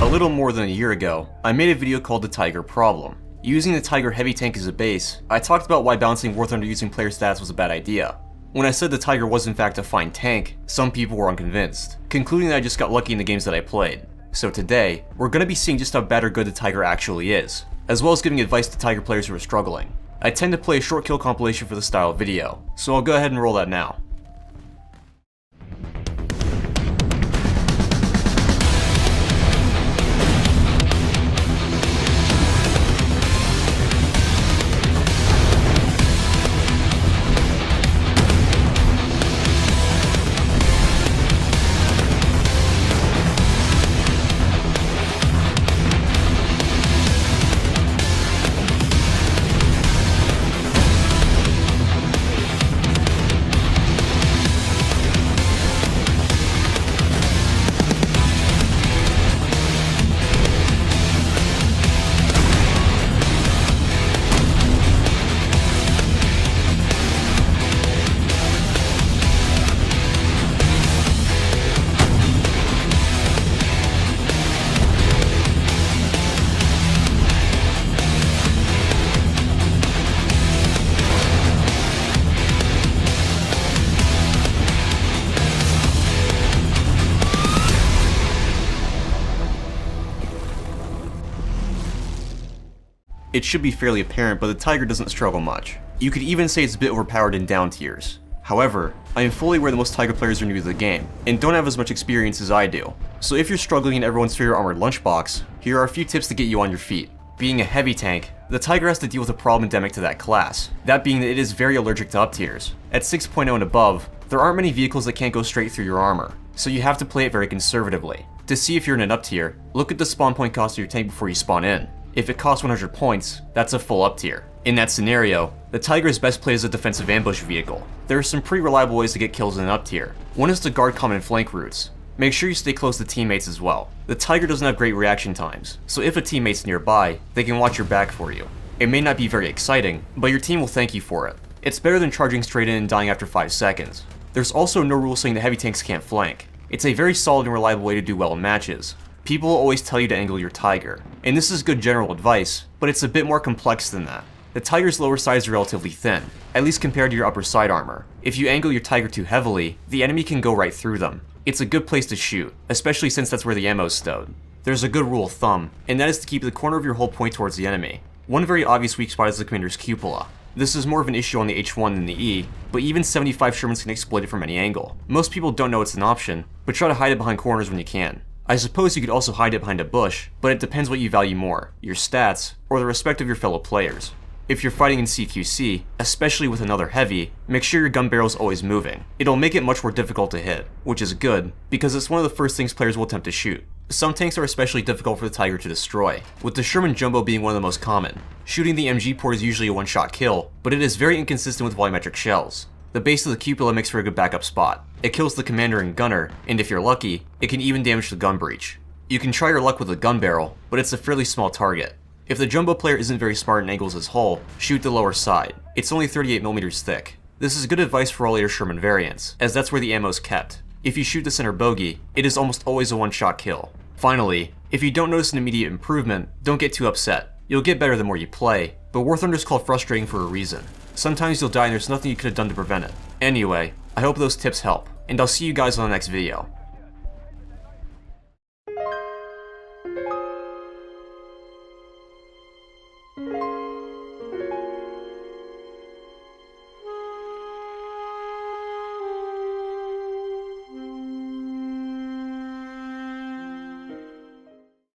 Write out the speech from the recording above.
A little more than a year ago, I made a video called The Tiger Problem. Using the Tiger heavy tank as a base, I talked about why balancing War Thunder using player stats was a bad idea. When I said the Tiger was in fact a fine tank, some people were unconvinced, concluding that I just got lucky in the games that I played. So today, we're going to be seeing just how bad or good the Tiger actually is, as well as giving advice to Tiger players who are struggling. I tend to play a short kill compilation for this style of video, so I'll go ahead and roll that now. It should be fairly apparent, but the Tiger doesn't struggle much. You could even say it's a bit overpowered in down tiers. However, I am fully aware that most Tiger players are new to the game, and don't have as much experience as I do. So if you're struggling in everyone's favorite armored lunchbox, here are a few tips to get you on your feet. Being a heavy tank, the Tiger has to deal with a problem endemic to that class, that being that it is very allergic to up tiers. At 6.0 and above, there aren't many vehicles that can't go straight through your armor, so you have to play it very conservatively. To see if you're in an up tier, look at the spawn point cost of your tank before you spawn in. If it costs 100 points, that's a full up tier. In that scenario, the Tiger is best played as a defensive ambush vehicle. There are some pretty reliable ways to get kills in an up tier. One is to guard common flank routes. Make sure you stay close to teammates as well. The Tiger doesn't have great reaction times, so if a teammate's nearby, they can watch your back for you. It may not be very exciting, but your team will thank you for it. It's better than charging straight in and dying after 5 seconds. There's also no rule saying that heavy tanks can't flank. It's a very solid and reliable way to do well in matches. People will always tell you to angle your Tiger, and this is good general advice, but it's a bit more complex than that. The Tiger's lower side is relatively thin, at least compared to your upper side armor. If you angle your Tiger too heavily, the enemy can go right through them. It's a good place to shoot, especially since that's where the ammo is stowed. There's a good rule of thumb, and that is to keep the corner of your hold point towards the enemy. One very obvious weak spot is the commander's cupola. This is more of an issue on the H1 than the E, but even 75 Shermans can exploit it from any angle. Most people don't know it's an option, but try to hide it behind corners when you can. I suppose you could also hide it behind a bush, but it depends what you value more, your stats, or the respect of your fellow players. If you're fighting in CQC, especially with another heavy, make sure your gun barrel is always moving. It'll make it much more difficult to hit, which is good, because it's one of the first things players will attempt to shoot. Some tanks are especially difficult for the Tiger to destroy, with the Sherman Jumbo being one of the most common. Shooting the MG port is usually a one-shot kill, but it is very inconsistent with volumetric shells. The base of the cupola makes for a good backup spot. It kills the commander and gunner, and if you're lucky, it can even damage the gun breech. You can try your luck with the gun barrel, but it's a fairly small target. If the Jumbo player isn't very smart and angles his hull, shoot the lower side. It's only 38mm thick. This is good advice for all later Sherman variants, as that's where the ammo is kept. If you shoot the center bogey, it is almost always a one-shot kill. Finally, if you don't notice an immediate improvement, don't get too upset. You'll get better the more you play, but War Thunder is called frustrating for a reason. Sometimes you'll die and there's nothing you could have done to prevent it. Anyway, I hope those tips help, and I'll see you guys on the next video.